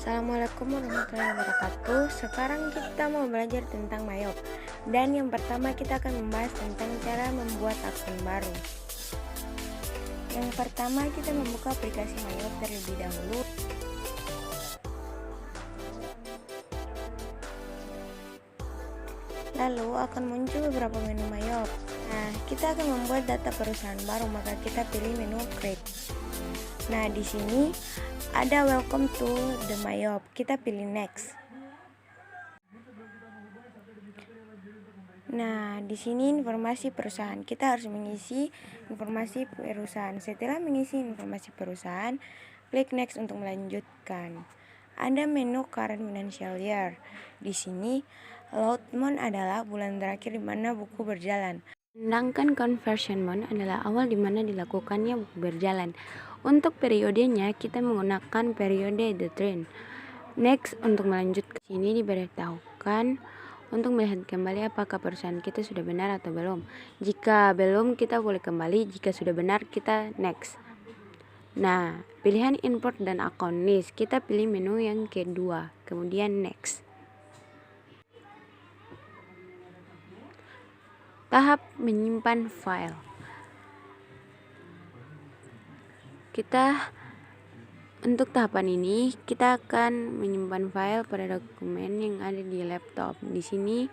Assalamualaikum warahmatullahi wabarakatuh. Sekarang kita mau belajar tentang Mayop. Dan yang pertama kita akan membahas tentang cara membuat akun baru. Yang pertama kita membuka aplikasi Mayop terlebih dahulu. Lalu akan muncul beberapa menu Mayop. Nah, kita akan membuat data perusahaan baru, maka kita pilih menu Create. Nah, di sini ada Welcome to the Mayop. Kita pilih Next. Nah, di sini informasi perusahaan. Kita harus mengisi informasi perusahaan. Setelah mengisi informasi perusahaan, klik Next untuk melanjutkan. Ada menu Current Financial Year. Di sini, load month adalah bulan terakhir di mana buku berjalan. Sedangkan conversion month adalah awal di mana dilakukannya buku berjalan. Untuk periodenya, kita menggunakan periode the trend. Next untuk melanjutkan. Sini diberitahukan untuk melihat kembali apakah perusahaan kita sudah benar atau belum. Jika belum, kita boleh kembali. Jika sudah benar, kita next. Nah, pilihan import dan account list. Kita pilih menu yang kedua, kemudian next. Tahap menyimpan file. Untuk tahapan ini, kita akan menyimpan file pada dokumen yang ada di laptop. Di sini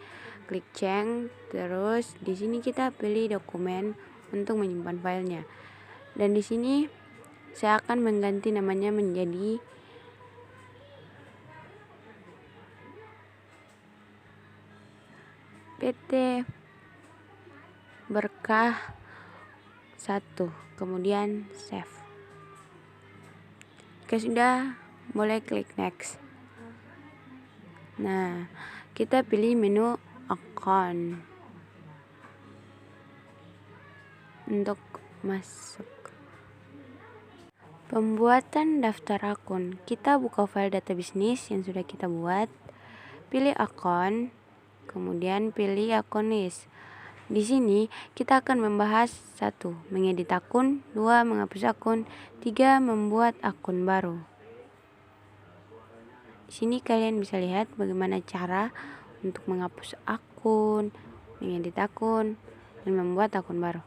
klik change, terus di sini kita pilih dokumen untuk menyimpan filenya. Dan di sini saya akan mengganti namanya menjadi PT Berkah 1, kemudian save. Jika sudah, boleh klik next. Nah, kita pilih menu account untuk masuk. Pembuatan daftar akun. Kita buka file data bisnis yang sudah kita buat. Pilih akun, kemudian pilih akun list. Di sini kita akan membahas 1. Mengedit akun, 2. Menghapus akun, 3. Membuat akun baru. Di sini kalian bisa lihat bagaimana cara untuk menghapus akun, mengedit akun, dan membuat akun baru.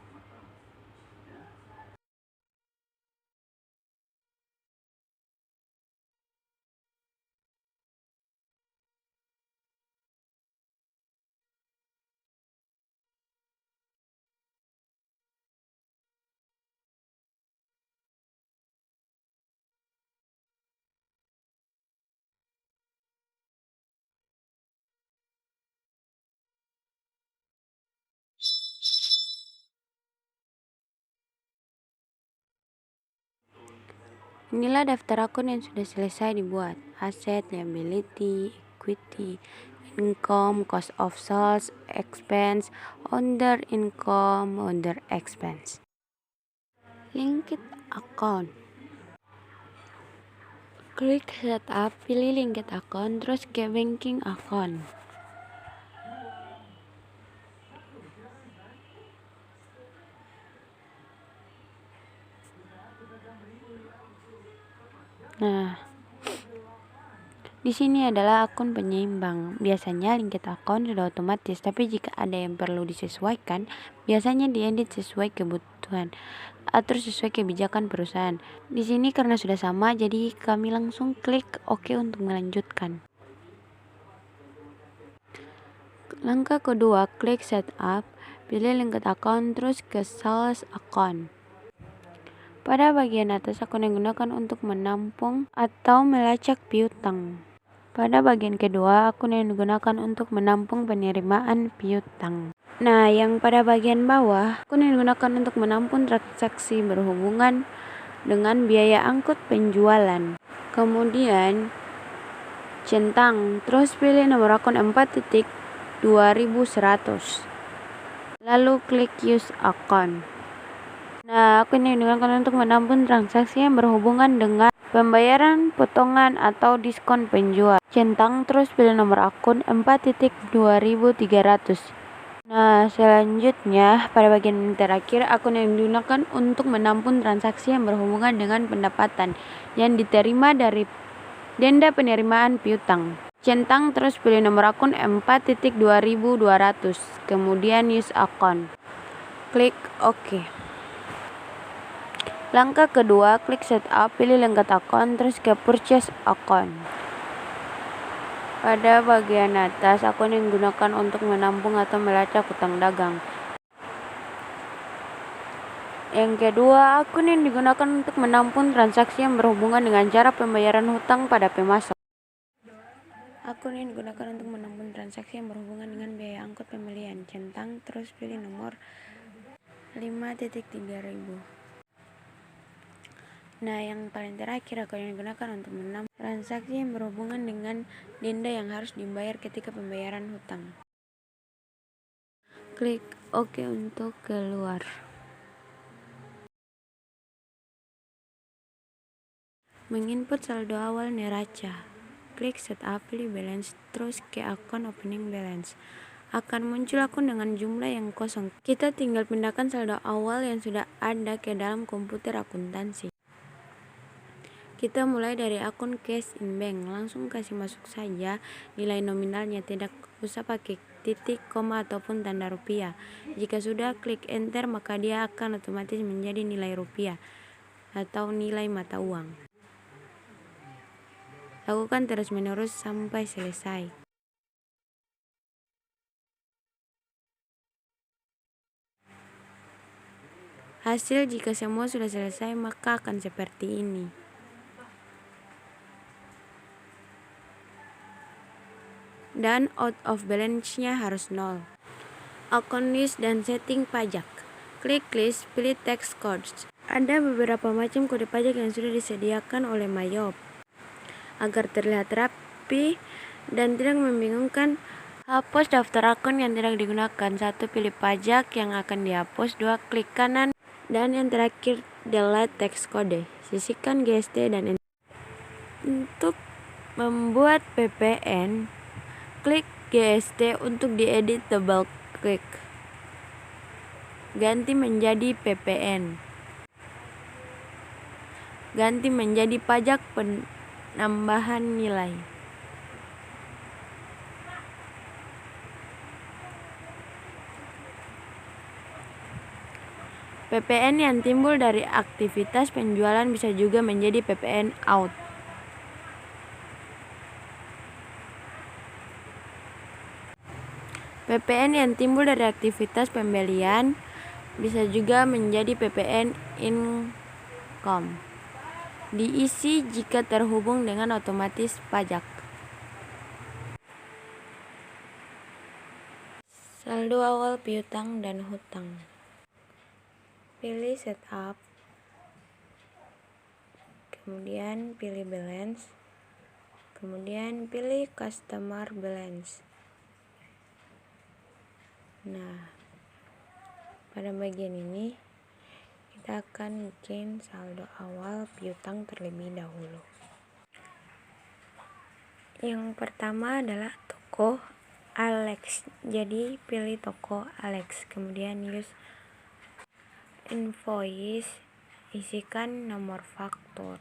Inilah daftar akun yang sudah selesai dibuat. Aset, liability, equity, income, cost of sales, expense, other income, other expense. Linked account. Klik setup, pilih linked account, terus ke banking account. Nah, di sini adalah akun penyeimbang. Biasanya linked account sudah otomatis, tapi jika ada yang perlu disesuaikan, biasanya diedit sesuai kebutuhan atau sesuai kebijakan perusahaan. Di sini karena sudah sama, jadi kami langsung klik OK untuk melanjutkan. Langkah kedua, klik setup, pilih linked account, terus ke sales account. Pada bagian atas, akun yang digunakan untuk menampung atau melacak piutang. Pada bagian kedua, akun yang digunakan untuk menampung penerimaan piutang. Nah, yang pada bagian bawah, akun yang digunakan untuk menampung transaksi berhubungan dengan biaya angkut penjualan. Kemudian, centang, terus pilih nomor akun 4.2100. Lalu klik use account. Nah, akun yang digunakan untuk menampung transaksi yang berhubungan dengan pembayaran potongan atau diskon penjual. Centang, terus pilih nomor akun 4.2300. Nah, selanjutnya pada bagian terakhir, akun yang digunakan untuk menampung transaksi yang berhubungan dengan pendapatan yang diterima dari Denda penerimaan piutang. Centang terus pilih nomor akun 4.2200, kemudian use account. Klik OK. Langkah kedua, klik setup, pilih lengkap akun, terus ke purchase account. Pada bagian atas, akun yang digunakan untuk menampung atau melacak hutang dagang. Yang kedua, akun yang digunakan untuk menampung transaksi yang berhubungan dengan cara pembayaran hutang pada pemasok. Akun yang digunakan untuk menampung transaksi yang berhubungan dengan biaya angkut pembelian. Centang, terus pilih nomor 5.3000. Nah, yang paling terakhir, akun yang digunakan untuk menampung transaksi yang berhubungan dengan denda yang harus dibayar ketika pembayaran hutang. Klik OK untuk keluar. Menginput saldo awal neraca. Klik setup, pilih balance, terus ke akun opening balance. Akan muncul akun dengan jumlah yang kosong. Kita tinggal pindahkan saldo awal yang sudah ada ke dalam komputer akuntansi. Kita mulai dari akun cash in bank. Langsung kasih masuk saja nilai nominalnya, tidak usah pakai titik, koma, ataupun tanda rupiah. Jika sudah klik enter, maka dia akan otomatis menjadi nilai rupiah atau nilai mata uang. Lakukan terus-menerus sampai selesai. Hasil jika semua sudah selesai, maka akan seperti ini. Dan out of balance-nya harus 0. Akun list dan setting pajak. Klik list, pilih tax codes. Ada beberapa macam kode pajak yang sudah disediakan oleh Mayop. Agar terlihat rapi dan tidak membingungkan, hapus daftar akun yang tidak digunakan. 1. Pilih pajak yang akan dihapus. 2. Klik kanan. Dan yang terakhir, delete tax code. Sisihkan GST dan enter. Untuk membuat PPN, klik GST. Untuk diedit, double klik. Ganti menjadi PPN. Ganti menjadi pajak penambahan nilai. PPN yang timbul dari aktivitas penjualan bisa juga menjadi PPN out. PPN yang timbul dari aktivitas pembelian bisa juga menjadi PPN income. Diisi jika terhubung dengan otomatis pajak. Saldo awal piutang dan hutang. Pilih setup, kemudian pilih balance, kemudian pilih customer balance. Nah, pada bagian ini kita akan bikin saldo awal piutang terlebih dahulu. Yang pertama adalah toko Alex. Jadi pilih toko Alex, kemudian use invoice, isikan nomor faktur.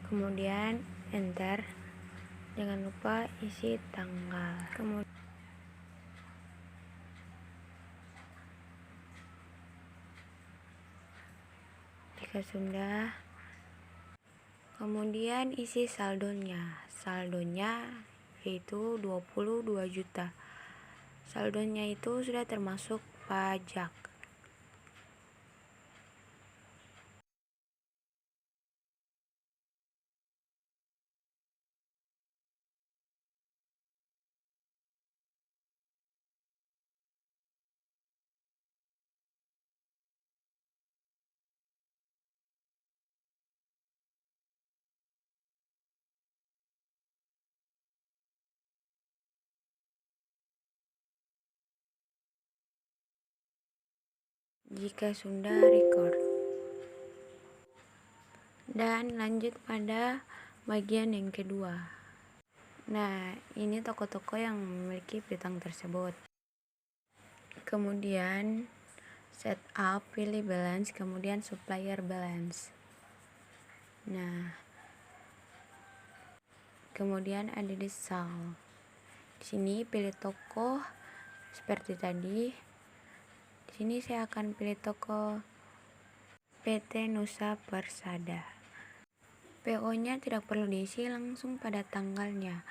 Kemudian enter. Jangan lupa isi tanggal. Kemudian jika sudah, kemudian isi saldonya. Saldonya yaitu 22 juta. Saldonya itu sudah termasuk pajak. Jika sudah, record. Dan lanjut pada bagian yang kedua. Nah, ini toko-toko yang memiliki piutang tersebut. Kemudian setup, pilih balance, kemudian supplier balance. Nah, kemudian ada di sal. Di sini pilih toko seperti tadi. Di sini saya akan pilih toko PT Nusa Persada. PO-nya tidak perlu diisi, langsung pada tanggalnya.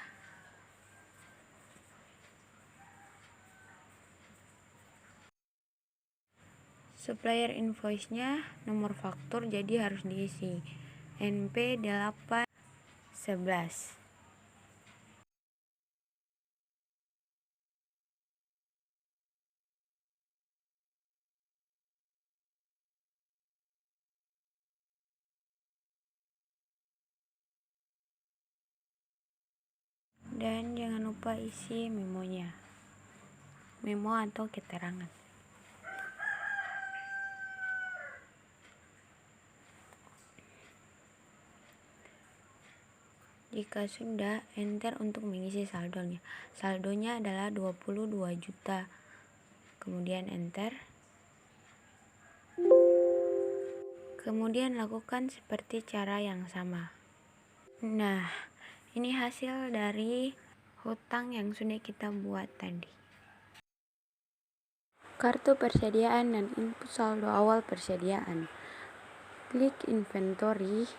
Supplier invoice-nya nomor faktur jadi harus diisi NP811. Dan jangan lupa isi memonya. Memo atau keterangan. Jika sudah, enter untuk mengisi saldonya. Saldonya adalah 22 juta. Kemudian enter. Kemudian lakukan seperti cara yang sama. Nah, ini hasil dari hutang yang sudah kita buat tadi. Kartu persediaan dan input saldo awal persediaan. Klik inventory.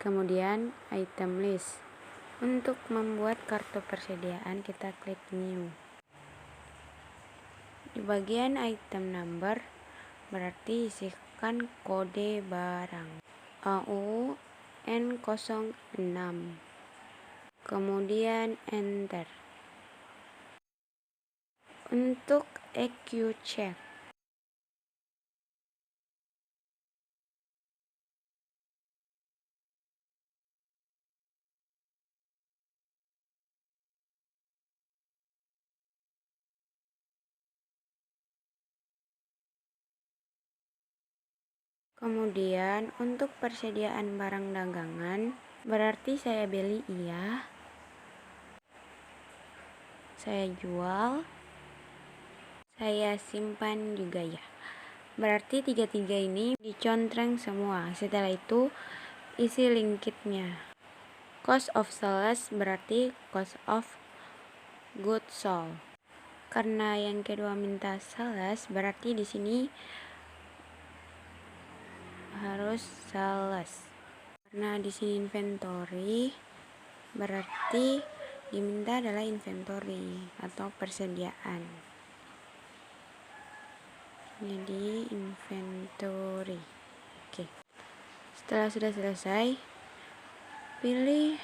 Kemudian item list. Untuk membuat kartu persediaan kita klik new. Di bagian item number berarti isikan kode barang AU N06. Kemudian enter. Untuk EQ check, kemudian untuk persediaan barang dagangan berarti saya beli iya, saya jual, saya simpan juga ya. Berarti tiga-tiga ini dicontreng semua. Setelah itu isi link kitnya. Cost of sales berarti cost of goods sold. Karena yang kedua minta sales, berarti di sini harus sales. Karena di sini inventory, berarti diminta adalah inventory atau persediaan. Jadi inventory. Oke. Setelah sudah selesai, pilih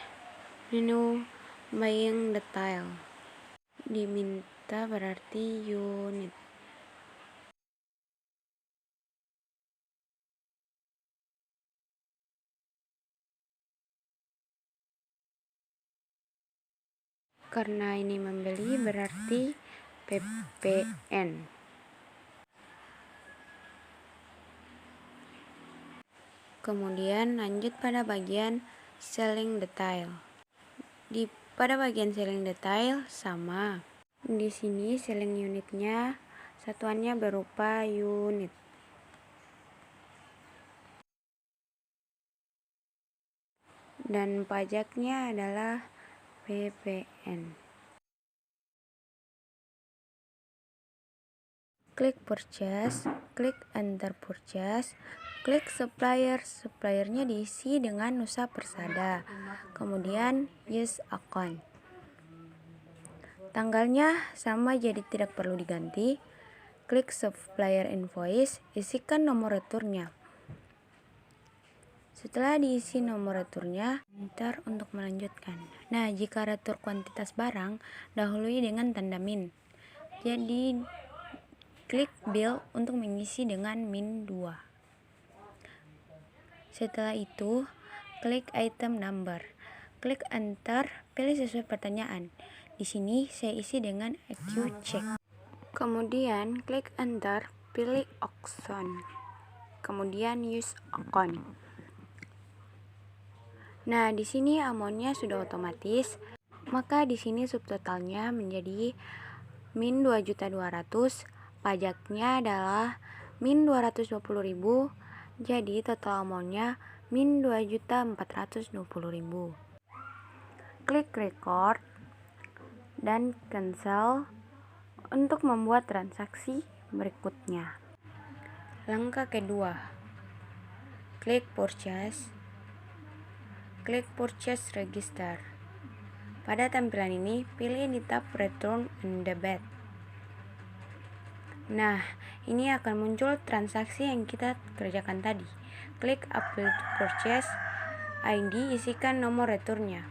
menu buying detail. Diminta berarti unit. Karena ini membeli berarti PPN. Kemudian lanjut pada bagian selling detail. Pada bagian selling detail sama. Di sini selling unitnya satuannya berupa unit. Dan pajaknya adalah PPN. Klik purchase, klik enter purchase, klik supplier. Suppliernya diisi dengan Nusa Persada. Kemudian use account. Tanggalnya sama jadi tidak perlu diganti. Klik supplier invoice, isikan nomor returnnya. Setelah diisi nomor returnnya, enter untuk melanjutkan. Nah, jika retur kuantitas barang, dahului dengan tanda min. Jadi klik bill untuk mengisi dengan min 2. Setelah itu, klik item number. Klik enter, pilih sesuai pertanyaan. Di sini saya isi dengan EQ check. Kemudian klik enter, pilih auction. Kemudian use account. Nah, di sini amountnya sudah otomatis. Maka di sini subtotalnya menjadi min 2.200.000, pajaknya adalah min 220.000, jadi total amountnya min 2.420.000. Klik record dan cancel untuk membuat transaksi berikutnya. Langkah kedua, klik purchase register. Pada tampilan ini, pilih di tab return and debit. Nah, ini akan muncul transaksi yang kita kerjakan tadi. Klik upload purchase ID, isikan nomor returnnya.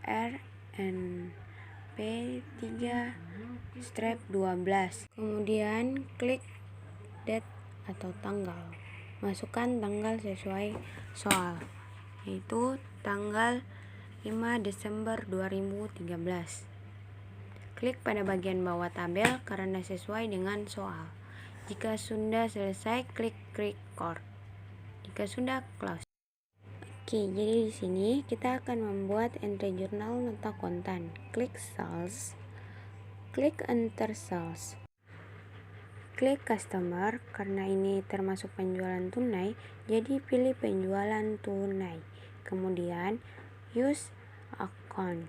RNP3-12. Kemudian klik date atau tanggal. Masukkan tanggal sesuai soal, yaitu tanggal 5 Desember 2013. Klik pada bagian bawah tabel karena sesuai dengan soal. Jika sudah selesai, klik record. Jika sudah, close. Oke, jadi di sini kita akan membuat entry jurnal nota kontan. Klik sales, klik enter sales. Klik customer, karena ini termasuk penjualan tunai, jadi pilih penjualan tunai. Kemudian use account.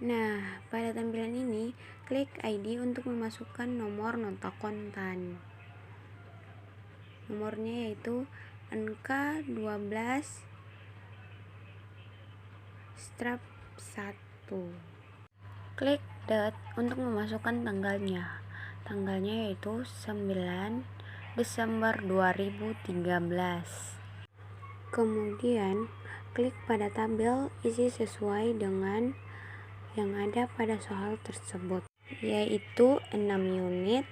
Nah, pada tampilan ini, klik ID untuk memasukkan nomor nota kontan. Nomornya yaitu NK12 strap 1. Klik date untuk memasukkan tanggalnya. Tanggalnya yaitu 9 Desember 2013. Kemudian klik pada tabel, isi sesuai dengan yang ada pada soal tersebut, yaitu 6 unit.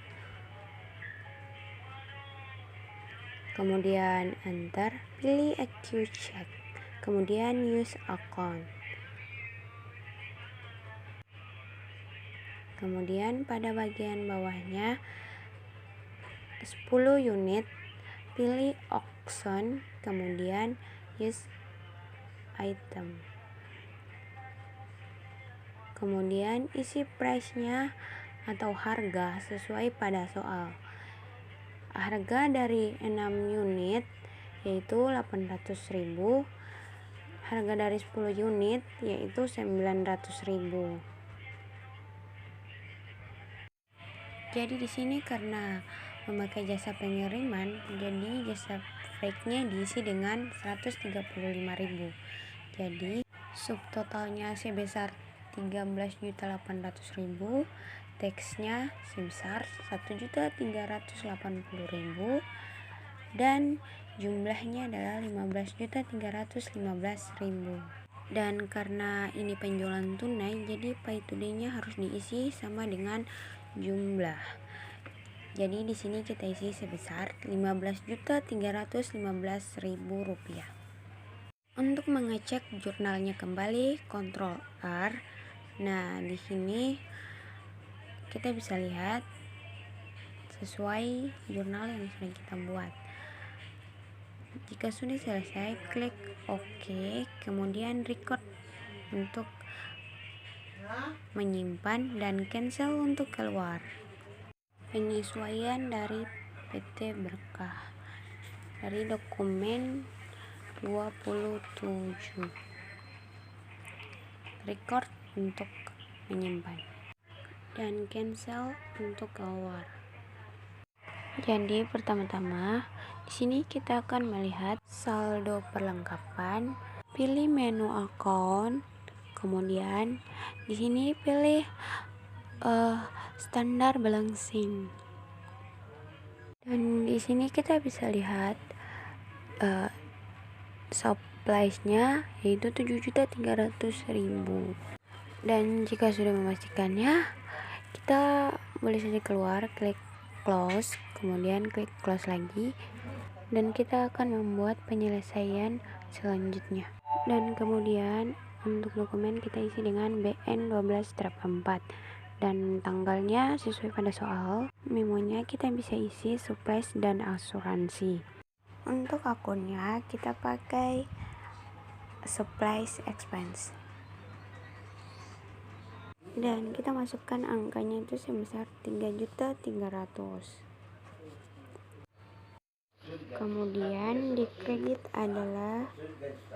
Kemudian enter, pilih account check, kemudian use account. Kemudian pada bagian bawahnya 10 unit, pilih auction, kemudian use item. Kemudian isi price-nya atau harga sesuai pada soal. Harga dari 6 unit yaitu 800.000. Harga dari 10 unit yaitu 900.000. Jadi di sini karena memakai jasa pengiriman, jadi jasa freight-nya diisi dengan 135.000. Jadi subtotalnya sebesar 13.800.000, teksnya sebesar 1.380.000 dan jumlahnya adalah 15.315.000. Dan karena ini penjualan tunai, jadi pay today-nya harus diisi sama dengan jumlah. Jadi di sini kita isi sebesar 15.315.000 rupiah. Untuk mengecek jurnalnya kembali, Ctrl R. Nah, di sini kita bisa lihat sesuai jurnal yang sudah kita buat. Jika sudah selesai, klik OK, kemudian record untuk menyimpan dan cancel untuk keluar. Penyesuaian dari PT Berkah dari dokumen 27. Record untuk menyimpan dan cancel untuk keluar. Jadi pertama-tama di sini kita akan melihat saldo perlengkapan, pilih menu account, kemudian di sini pilih standar balancing. Dan di sini kita bisa lihat supplies-nya yaitu 7.300.000. Dan jika sudah memastikannya, kita boleh saja keluar, klik close, kemudian klik close lagi, dan kita akan membuat penyelesaian selanjutnya. Dan kemudian untuk dokumen kita isi dengan BN12-4 dan tanggalnya sesuai pada soal. Memonya kita bisa isi supplies dan asuransi. Untuk akunnya kita pakai supplies expense. dan kita masukkan angkanya itu sebesar 3.300.000. Kemudian di kredit adalah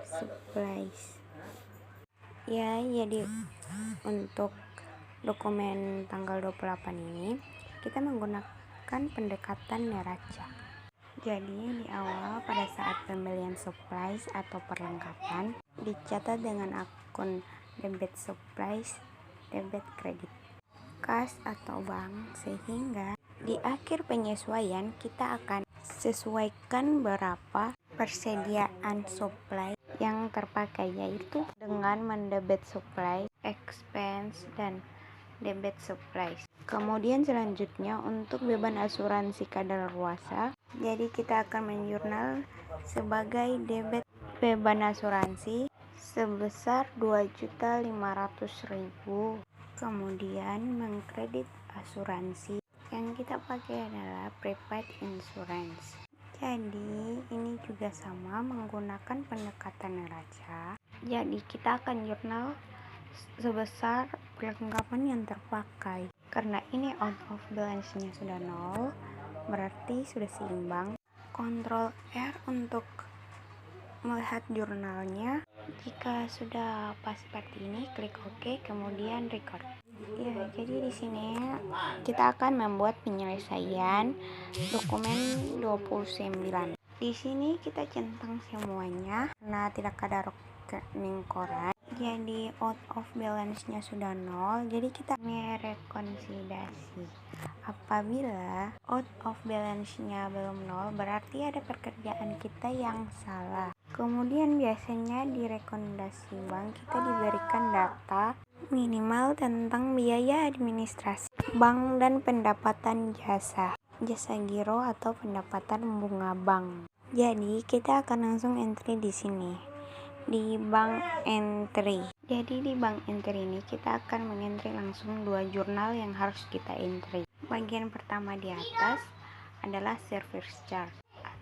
supplies. Ya, jadi untuk dokumen tanggal 28 ini kita menggunakan pendekatan neraca. Jadi di awal pada saat pembelian supplies atau perlengkapan dicatat dengan akun debit supplies, debit kredit, kas atau bank, sehingga di akhir penyesuaian kita akan sesuaikan berapa persediaan supply yang terpakai, yaitu dengan mendebit supply, expense, dan debit supplies. Kemudian selanjutnya untuk beban asuransi kadaluarsa, jadi kita akan menjurnal sebagai debit beban asuransi sebesar 2.500.000. Kemudian mengkredit asuransi yang kita pakai adalah prepaid insurance. Jadi ini juga sama menggunakan pendekatan neraca. Jadi kita akan jurnal sebesar perlengkapan yang terpakai. Karena ini out of balance-nya sudah 0, berarti sudah seimbang. Ctrl R untuk melihat jurnalnya. Jika sudah pas seperti ini, klik OK, kemudian record. Ya, jadi di sini kita akan membuat penyelesaian dokumen 29. Di sini kita centang semuanya karena tidak ada rekening koran. Jadi out of balance-nya sudah 0, jadi kita merekonsilidasi. Apabila out of balance-nya belum 0, berarti ada pekerjaan kita yang salah. Kemudian biasanya di rekomendasi bank kita diberikan data minimal tentang biaya administrasi bank dan pendapatan jasa giro atau pendapatan bunga bank. Jadi kita akan langsung entry di sini di bank entry. Jadi di bank entry ini kita akan mengentry langsung 2 jurnal yang harus kita entry. Bagian pertama di atas adalah service charge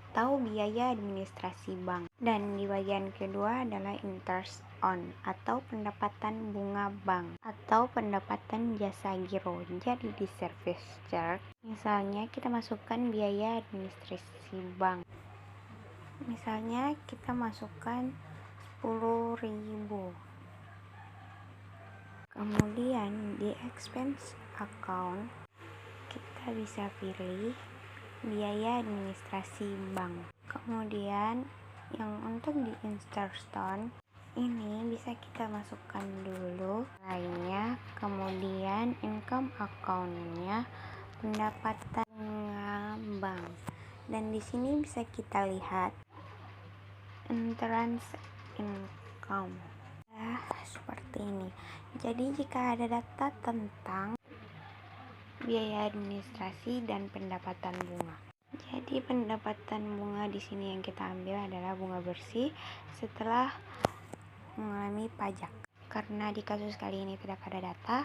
atau biaya administrasi bank, dan di bagian kedua adalah interest on atau pendapatan bunga bank atau pendapatan jasa giro. Jadi di service charge misalnya kita masukkan biaya administrasi bank, misalnya kita masukkan 10.000. Kemudian di expense account kita bisa pilih biaya administrasi bank. Kemudian yang untuk di interstone ini bisa kita masukkan dulu lainnya, kemudian income account-nya, pendapatan bunga bank, dan di sini bisa kita lihat entrance income. Seperti ini. Jadi jika ada data tentang biaya administrasi dan pendapatan bunga. Jadi pendapatan bunga di sini yang kita ambil adalah bunga bersih setelah mengalami pajak. Karena di kasus kali ini tidak ada data,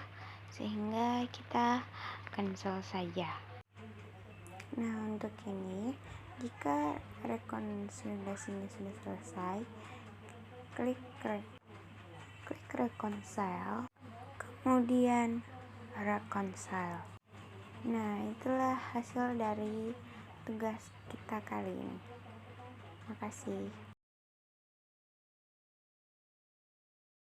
sehingga kita cancel saja. Nah, untuk ini jika rekonsiliasinya sudah selesai, klik reconcile, kemudian reconcile. Nah, itulah hasil dari tugas kita kali ini. Terima kasih.